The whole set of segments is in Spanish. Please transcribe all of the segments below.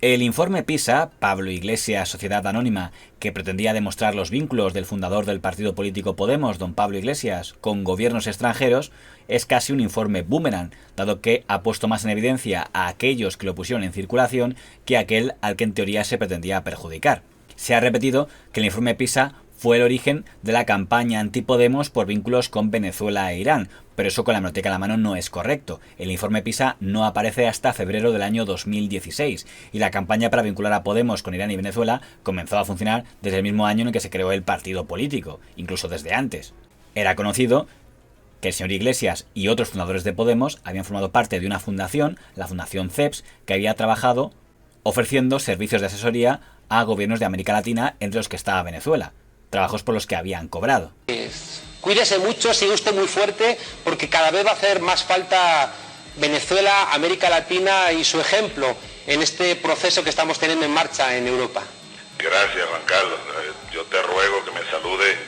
El informe PISA, Pablo Iglesias, Sociedad Anónima, que pretendía demostrar los vínculos del fundador del partido político Podemos, don Pablo Iglesias, con gobiernos extranjeros, es casi un informe boomerang, dado que ha puesto más en evidencia a aquellos que lo pusieron en circulación que aquel al que en teoría se pretendía perjudicar. Se ha repetido que el informe PISA fue el origen de la campaña anti-Podemos por vínculos con Venezuela e Irán, pero eso con la hemeroteca en la mano no es correcto. El informe PISA no aparece hasta febrero del año 2016 y la campaña para vincular a Podemos con Irán y Venezuela comenzó a funcionar desde el mismo año en el que se creó el partido político, incluso desde antes. Era conocido que el señor Iglesias y otros fundadores de Podemos habían formado parte de una fundación, la Fundación CEPS, que había trabajado ofreciendo servicios de asesoría a gobiernos de América Latina, entre los que estaba Venezuela. Trabajos por los que habían cobrado. Cuídese mucho, sigue usted muy fuerte, porque cada vez va a hacer más falta Venezuela, América Latina y su ejemplo en este proceso que estamos teniendo en marcha en Europa. Gracias, Juan Carlos. Yo te ruego que me salude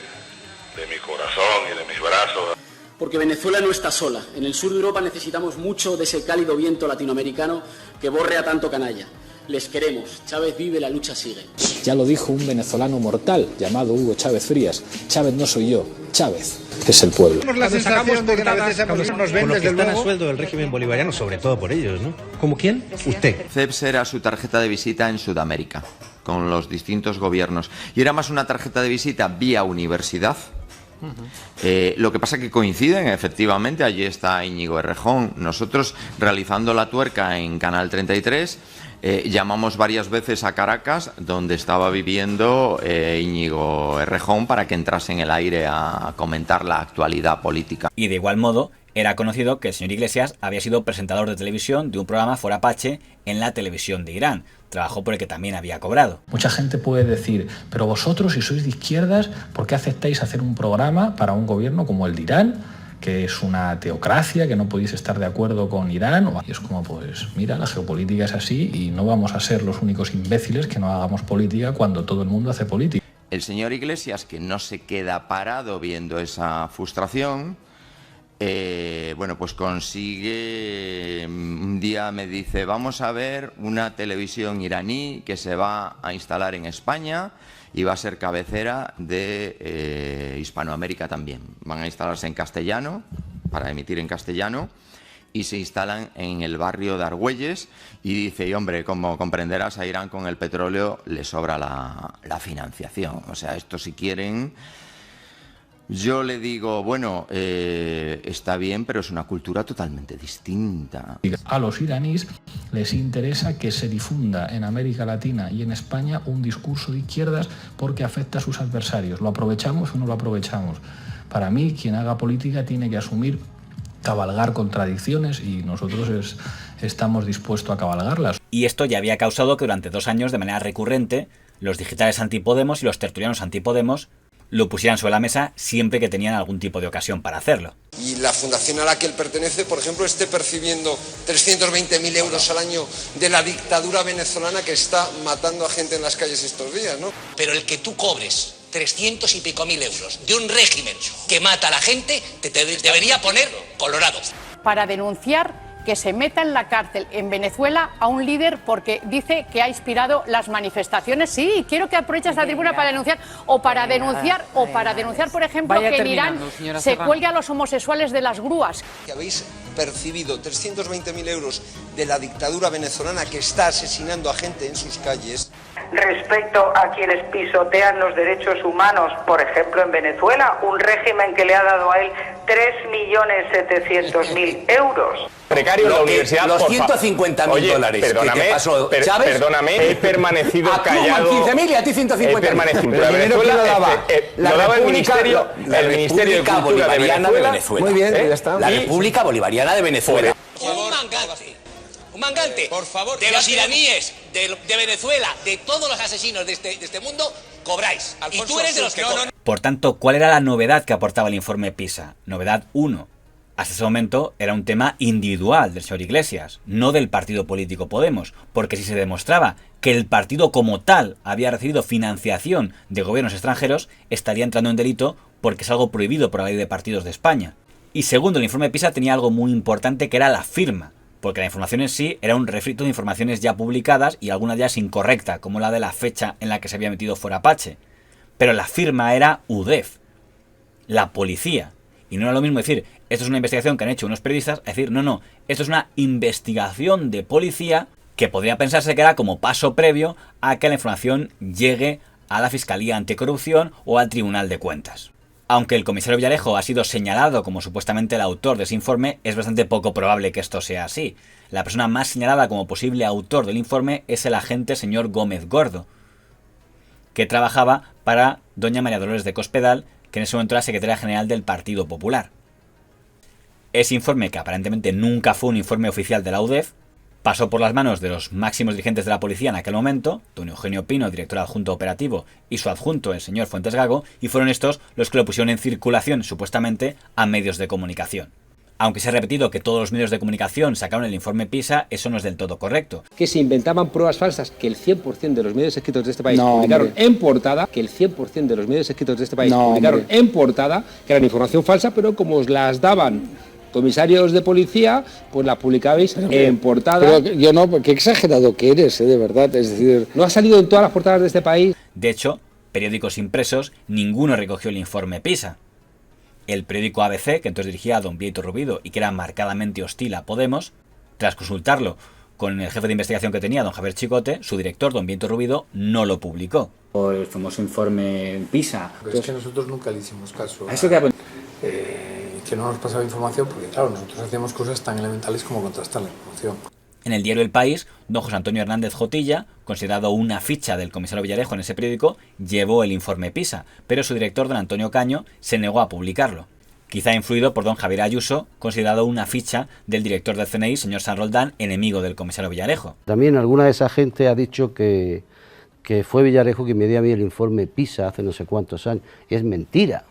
de mi corazón y de mis brazos. Porque Venezuela no está sola. En el sur de Europa necesitamos mucho de ese cálido viento latinoamericano que borre a tanto canalla. Les queremos. Chávez vive, la lucha sigue. Ya lo dijo un venezolano mortal llamado Hugo Chávez Frías. Chávez no soy yo, Chávez es el pueblo. Tenemos la sensación de que a veces nos ven desde el sueldo del régimen bolivariano, sobre todo por ellos, ¿no? ¿Como quién? Usted. CEPS era su tarjeta de visita en Sudamérica, con los distintos gobiernos. Y era más una tarjeta de visita vía universidad. Lo que pasa que coinciden, efectivamente, allí está Íñigo Errejón. Nosotros, realizando la tuerca en Canal 33, llamamos varias veces a Caracas, donde estaba viviendo Íñigo Errejón, para que entrase en el aire a comentar la actualidad política. Y de igual modo, era conocido que el señor Iglesias había sido presentador de televisión de un programa For Apache en la televisión de Irán, trabajo por el que también había cobrado. Mucha gente puede decir, pero vosotros, si sois de izquierdas, ¿por qué aceptáis hacer un programa para un gobierno como el de Irán, que es una teocracia, que no podéis estar de acuerdo con Irán? Y es como, pues mira, la geopolítica es así y no vamos a ser los únicos imbéciles que no hagamos política cuando todo el mundo hace política. El señor Iglesias, que no se queda parado viendo esa frustración, pues consigue, un día me dice, vamos a ver una televisión iraní que se va a instalar en España y va a ser cabecera de Hispanoamérica también. Van a instalarse en castellano, para emitir en castellano, y se instalan en el barrio de Argüelles, y dice, y hombre, como comprenderás, a Irán con el petróleo le sobra la financiación. O sea, esto si quieren... Yo le digo, bueno, está bien, pero es una cultura totalmente distinta. A los iraníes les interesa que se difunda en América Latina y en España un discurso de izquierdas porque afecta a sus adversarios. ¿Lo aprovechamos o no lo aprovechamos? Para mí, quien haga política tiene que asumir, cabalgar contradicciones, y nosotros estamos dispuestos a cabalgarlas. Y esto ya había causado que durante 2 años, de manera recurrente, los digitales antipodemos y los tertulianos antipodemos lo pusieran sobre la mesa siempre que tenían algún tipo de ocasión para hacerlo. Y la fundación a la que él pertenece, por ejemplo, esté percibiendo 320.000 euros al año de la dictadura venezolana que está matando a gente en las calles estos días, ¿no? Pero el que tú cobres 300 y pico mil euros de un régimen que mata a la gente, te debería poner colorado. Para denunciar que se meta en la cárcel en Venezuela a un líder porque dice que ha inspirado las manifestaciones. Sí, quiero que aproveches la tribuna para denunciar, por ejemplo, que en Irán se cuelgue a los homosexuales de las grúas. Que habéis percibido 320.000 euros de la dictadura venezolana que está asesinando a gente en sus calles. Respecto a quienes pisotean los derechos humanos, por ejemplo en Venezuela, un régimen que le ha dado a él 3.700.000 euros. Precario en la universidad, los 150.000 dólares. Perdóname, ¿Qué pasó, Chávez? Perdóname, he permanecido callado. 15.000 y a ti 150.000. He permanecido. Pero el dinero que lo daba lo daba el Ministerio de Cultura Bolivariana de Venezuela. Muy bien, ya está. La República Bolivariana de Venezuela. Un mangante, por favor, de los iraníes, de Venezuela, de todos los asesinos de este mundo, cobráis. Alfonso, y tú eres de los que cobran. Por tanto, ¿cuál era la novedad que aportaba el informe PISA? Novedad 1. Hasta ese momento era un tema individual del señor Iglesias, no del partido político Podemos, porque si se demostraba que el partido como tal había recibido financiación de gobiernos extranjeros, estaría entrando en delito porque es algo prohibido por la ley de partidos de España. Y segundo, el informe PISA tenía algo muy importante que era la firma. porque la información en sí era un refrito de informaciones ya publicadas y alguna ya es incorrecta, como la de la fecha en la que se había metido Fort Apache. Pero la firma era UDEF, la policía. Y no era lo mismo decir, esto es una investigación que han hecho unos periodistas, a decir, no, esto es una investigación de policía que podría pensarse que era como paso previo a que la información llegue a la Fiscalía Anticorrupción o al Tribunal de Cuentas. Aunque el comisario Villarejo ha sido señalado como supuestamente el autor de ese informe, es bastante poco probable que esto sea así. La persona más señalada como posible autor del informe es el agente señor Gómez Gordo, que trabajaba para doña María Dolores de Cospedal, que en ese momento era secretaria general del Partido Popular. Ese informe, que aparentemente nunca fue un informe oficial de la UDEF, pasó por las manos de los máximos dirigentes de la policía en aquel momento, don Eugenio Pino, director adjunto operativo, y su adjunto, el señor Fuentes Gago, y fueron estos los que lo pusieron en circulación, supuestamente, a medios de comunicación. Aunque se ha repetido que todos los medios de comunicación sacaron el informe PISA, eso no es del todo correcto. Que se inventaban pruebas falsas, que el 100% de los medios escritos de este país publicaron en portada, que el 100% de los medios escritos de este país publicaron en portada, que eran información falsa, pero como os las daban comisarios de policía, pues la publicabais en portada. Pero yo no, qué exagerado que eres, de verdad, es decir... No ha salido en todas las portadas de este país. De hecho, periódicos impresos, ninguno recogió el informe PISA. El periódico ABC, que entonces dirigía a don Vieito Rubido y que era marcadamente hostil a Podemos, tras consultarlo con el jefe de investigación que tenía, don Javier Chicote, su director, don Vieito Rubido, no lo publicó. El famoso informe PISA. Pero es que nosotros nunca le hicimos caso. ¿A eso qué? Que no nos pasaba información porque, claro, nosotros hacíamos cosas tan elementales como contrastar la información. En el diario El País, don José Antonio Hernández Jotilla, considerado una ficha del comisario Villarejo en ese periódico, llevó el informe PISA, pero su director, don Antonio Caño, se negó a publicarlo. Quizá influido por don Javier Ayuso, considerado una ficha del director del CNI, señor San Roldán, enemigo del comisario Villarejo. También alguna de esa gente ha dicho que fue Villarejo quien me dio a mí el informe PISA hace no sé cuántos años. Es mentira.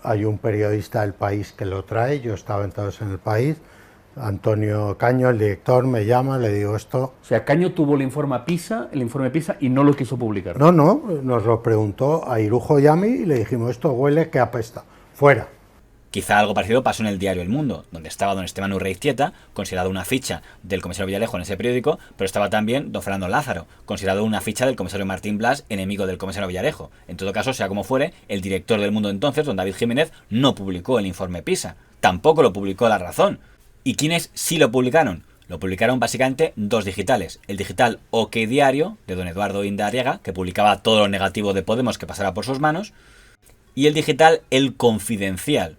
Hay un periodista del País que lo trae, yo estaba entonces en El País, Antonio Caño, el director, me llama, le digo esto... O sea, Caño tuvo el informe PISA y no lo quiso publicar. No, nos lo preguntó a Irujo Yami y le dijimos, esto huele que apesta, fuera. Quizá algo parecido pasó en el diario El Mundo, donde estaba don Esteban Urreiztieta, considerado una ficha del comisario Villarejo en ese periódico, pero estaba también don Fernando Lázaro, considerado una ficha del comisario Martín Blas, enemigo del comisario Villarejo. En todo caso, sea como fuere, el director del Mundo entonces, don David Jiménez, no publicó el informe PISA. Tampoco lo publicó La Razón. ¿Y quiénes sí lo publicaron? Lo publicaron básicamente dos digitales. El digital OK Diario, de don Eduardo Indariega, que publicaba todo lo negativo de Podemos que pasara por sus manos, y el digital El Confidencial,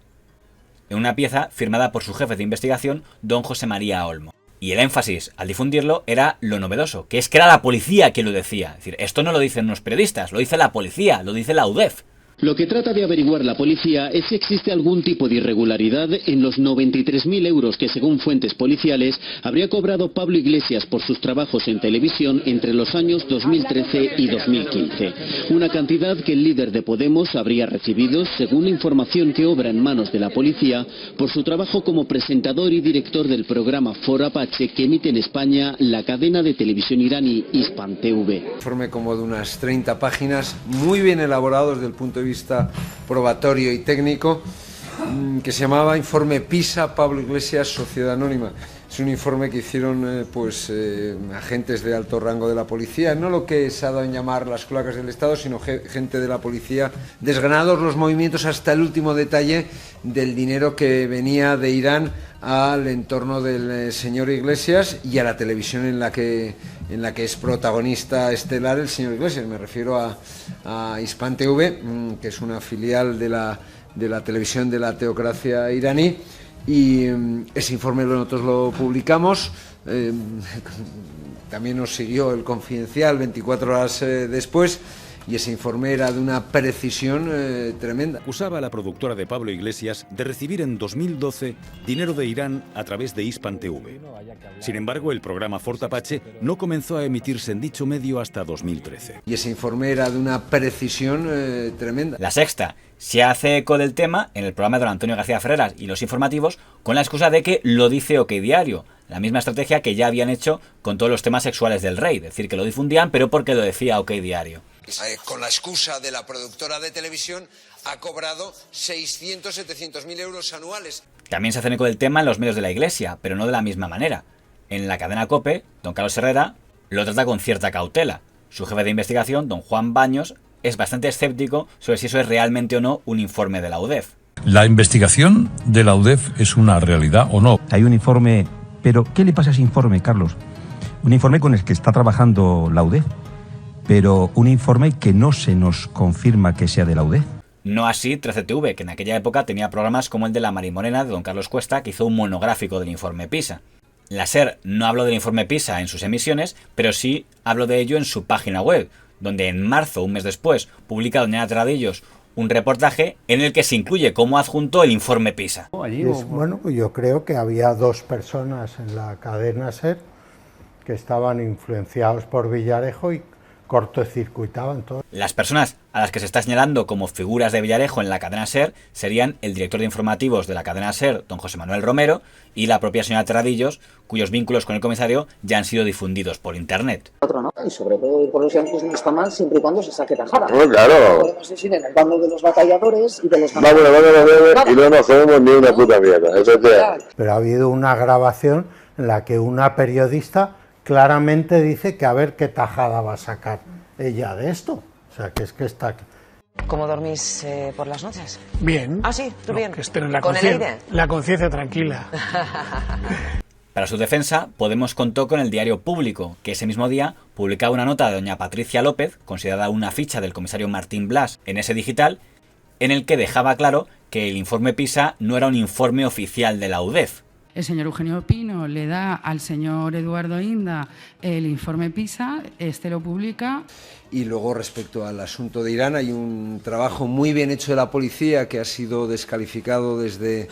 en una pieza firmada por su jefe de investigación, don José María Olmo. Y el énfasis al difundirlo era lo novedoso, que es que era la policía quien lo decía. Es decir, esto no lo dicen unos periodistas, lo dice la policía, lo dice la UDEF. Lo que trata de averiguar la policía es si existe algún tipo de irregularidad en los 93.000 euros que, según fuentes policiales, habría cobrado Pablo Iglesias por sus trabajos en televisión entre los años 2013 y 2015. Una cantidad que el líder de Podemos habría recibido, según la información que obra en manos de la policía, por su trabajo como presentador y director del programa Fort Apache que emite en España la cadena de televisión iraní Hispan TV. Informe como de unas 30 páginas, muy bien elaborado desde el punto de vista probatorio y técnico, que se llamaba Informe PISA, Pablo Iglesias, Sociedad Anónima. Es un informe que hicieron agentes de alto rango de la policía, no lo que se ha dado en llamar las cloacas del Estado, sino gente de la policía, desgranados los movimientos hasta el último detalle del dinero que venía de Irán al entorno del señor Iglesias y a la televisión en la que es protagonista estelar el señor Iglesias. Me refiero a Hispan TV, que es una filial de la televisión de la teocracia iraní, y ese informe nosotros lo publicamos. También nos siguió El Confidencial 24 horas después, y ese informe era de una precisión tremenda. Acusaba a la productora de Pablo Iglesias de recibir en 2012 dinero de Irán a través de Hispan TV. Sin embargo, el programa Fort Apache no comenzó a emitirse en dicho medio hasta 2013. Y ese informe era de una precisión tremenda. La Sexta se hace eco del tema en el programa de don Antonio García Ferreras y los informativos con la excusa de que lo dice OK Diario. La misma estrategia que ya habían hecho con todos los temas sexuales del rey. Es decir, que lo difundían, pero porque lo decía OK Diario. Con la excusa de la productora de televisión, ha cobrado 600-700.000 euros anuales. También se hacen eco del tema en los medios de la Iglesia, pero no de la misma manera. En la cadena COPE, don Carlos Herrera lo trata con cierta cautela. Su jefe de investigación, don Juan Baños, es bastante escéptico sobre si eso es realmente o no un informe de la UDEF. ¿La investigación de la UDEF es una realidad o no? Hay un informe, pero ¿qué le pasa a ese informe, Carlos? Un informe con el que está trabajando la UDEF, pero un informe que no se nos confirma que sea de la UDEF. No así 13TV, que en aquella época tenía programas como el de La Marimorena de don Carlos Cuesta, que hizo un monográfico del informe PISA. La SER no habló del informe PISA en sus emisiones, pero sí habló de ello en su página web, donde en marzo, un mes después, publica doña Ana Terradillos un reportaje en el que se incluye como adjunto el informe PISA. Bueno, pues yo creo que había dos personas en la cadena SER que estaban influenciados por Villarejo y cortocircuitaban todo. Las personas a las que se está señalando como figuras de Villarejo en la cadena SER serían el director de informativos de la cadena SER, don José Manuel Romero, y la propia señora Terradillos, cuyos vínculos con el comisario ya han sido difundidos por internet. Otro no, y sobre todo por los yanquis no está mal siempre y cuando se saque tajada. No, claro. Podemos decir en el bando de los batalladores y de los... y no nos jodemos ni una puta mierda. Eso es. Pero ha habido una grabación en la que una periodista claramente dice que a ver qué tajada va a sacar ella de esto. O sea, que es que está... ¿Cómo dormís por las noches? Bien. Ah, sí, tú bien. Que estén en la ¿Con el aire? La conciencia tranquila. Para su defensa, Podemos contó con el Diario Público, que ese mismo día publicaba una nota de doña Patricia López, considerada una ficha del comisario Martín Blas en ese digital, en el que dejaba claro que el informe PISA no era un informe oficial de la UDEF. El señor Eugenio Pino le da al señor Eduardo Inda el informe PISA, este lo publica. Y luego, respecto al asunto de Irán, hay un trabajo muy bien hecho de la policía que ha sido descalificado desde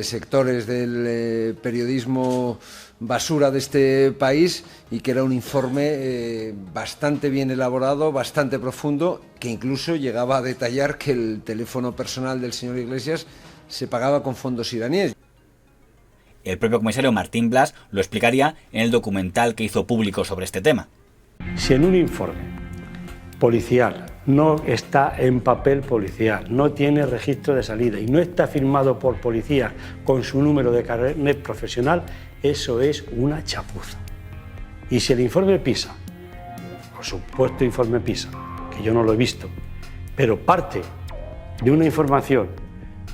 sectores del periodismo basura de este país, y que era un informe bastante bien elaborado, bastante profundo, que incluso llegaba a detallar que el teléfono personal del señor Iglesias se pagaba con fondos iraníes. El propio comisario Martín Blas lo explicaría en el documental que hizo público sobre este tema. Si en un informe policial no está en papel policial, no tiene registro de salida y no está firmado por policías con su número de carnet profesional, eso es una chapuza. Y si el informe PISA, o supuesto informe PISA, que yo no lo he visto, pero parte de una información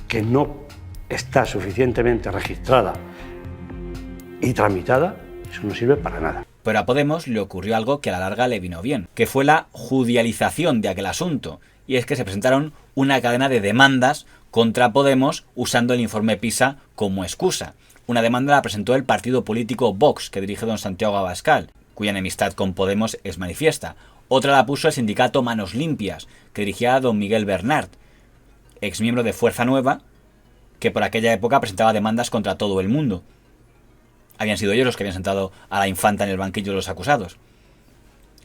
que no está suficientemente registrada y tramitada, eso no sirve para nada. Pero a Podemos le ocurrió algo que a la larga le vino bien, que fue la judicialización de aquel asunto, y es que se presentaron una cadena de demandas contra Podemos usando el informe PISA como excusa. Una demanda la presentó el partido político Vox, que dirige don Santiago Abascal, cuya enemistad con Podemos es manifiesta. Otra la puso el sindicato Manos Limpias, que dirigía a don Miguel Bernard, exmiembro de Fuerza Nueva, que por aquella época presentaba demandas contra todo el mundo. Habían sido ellos los que habían sentado a la infanta en el banquillo de los acusados.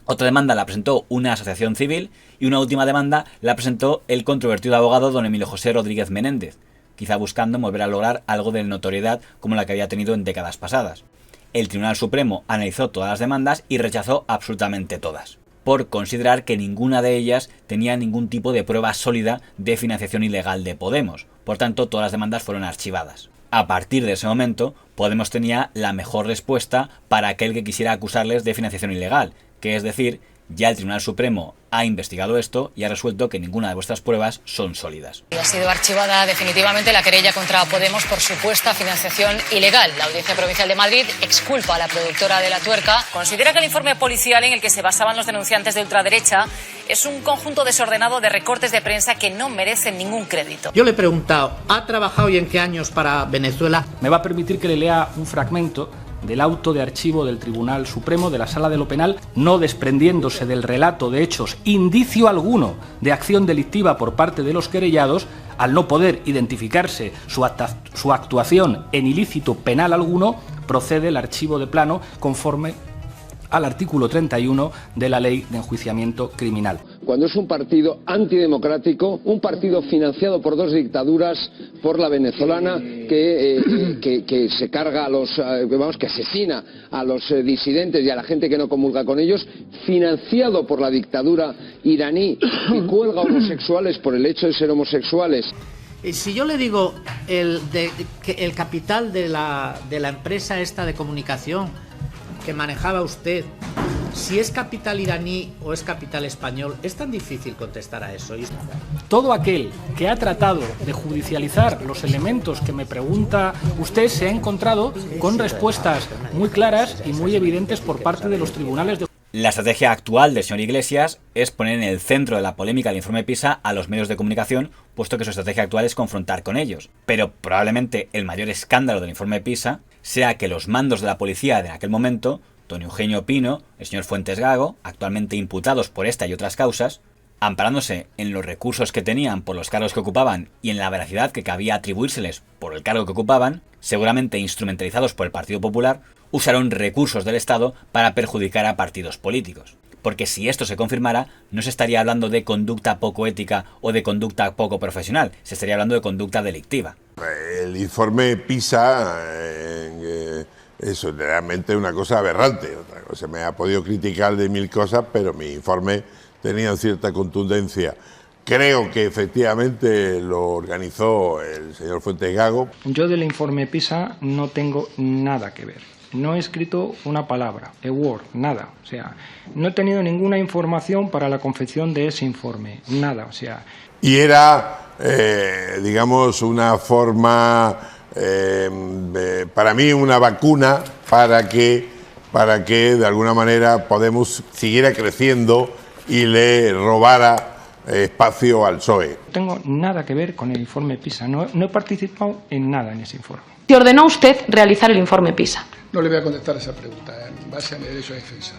Otra demanda la presentó una asociación civil, y una última demanda la presentó el controvertido abogado don Emilio José Rodríguez Menéndez, quizá buscando volver a lograr algo de notoriedad como la que había tenido en décadas pasadas. El Tribunal Supremo analizó todas las demandas y rechazó absolutamente todas, por considerar que ninguna de ellas tenía ningún tipo de prueba sólida de financiación ilegal de Podemos. Por tanto, todas las demandas fueron archivadas. A partir de ese momento, Podemos tenía la mejor respuesta para aquel que quisiera acusarles de financiación ilegal, que es decir, ya el Tribunal Supremo ha investigado esto y ha resuelto que ninguna de vuestras pruebas son sólidas. Ha sido archivada definitivamente la querella contra Podemos por supuesta financiación ilegal. La Audiencia Provincial de Madrid exculpa a la productora de La Tuerca. Considera que el informe policial en el que se basaban los denunciantes de ultraderecha es un conjunto desordenado de recortes de prensa que no merecen ningún crédito. Yo le he preguntado, ¿ha trabajado y en qué años para Venezuela? Me va a permitir que le lea un fragmento del auto de archivo del Tribunal Supremo de la Sala de lo Penal, no desprendiéndose del relato de hechos, indicio alguno de acción delictiva por parte de los querellados, al no poder identificarse su actuación en ilícito penal alguno, procede el archivo de plano conforme al artículo 31 de la Ley de Enjuiciamiento Criminal. Cuando es un partido antidemocrático, un partido financiado por dos dictaduras, por la venezolana, que se carga a los, que asesina a los disidentes y a la gente que no comulga con ellos, financiado por la dictadura iraní, que cuelga homosexuales por el hecho de ser homosexuales. Si yo le digo que el capital de la empresa esta de comunicación que manejaba usted, si es capital iraní o es capital español, es tan difícil contestar a eso. Todo aquel que ha tratado de judicializar los elementos que me pregunta usted se ha encontrado con respuestas muy claras y muy evidentes por parte de los tribunales de... La estrategia actual del señor Iglesias es poner en el centro de la polémica del informe PISA a los medios de comunicación, puesto que su estrategia actual es confrontar con ellos. Pero probablemente el mayor escándalo del informe PISA sea que los mandos de la policía de aquel momento, don Eugenio Pino, el señor Fuentes Gago, actualmente imputados por esta y otras causas, amparándose en los recursos que tenían por los cargos que ocupaban y en la veracidad que cabía atribuírseles por el cargo que ocupaban, seguramente instrumentalizados por el Partido Popular, usaron recursos del Estado para perjudicar a partidos políticos. Porque si esto se confirmara, no se estaría hablando de conducta poco ética o de conducta poco profesional, se estaría hablando de conducta delictiva. El informe PISA es realmente una cosa aberrante. Otra cosa, se me ha podido criticar de mil cosas, pero mi informe tenía cierta contundencia. Creo que efectivamente lo organizó el señor Fuentes Gago. Yo del informe PISA no tengo nada que ver. No he escrito una palabra, a word, nada. O sea, no he tenido ninguna información para la confección de ese informe, nada. O sea. Y era, digamos, una forma, para mí, una vacuna para que de alguna manera Podemos siguiera creciendo y le robara espacio al PSOE. No tengo nada que ver con el informe PISA, no he participado en nada en ese informe. ¿Te ordenó usted realizar el informe PISA? No le voy a contestar esa pregunta, en base a mi derecho a defensa.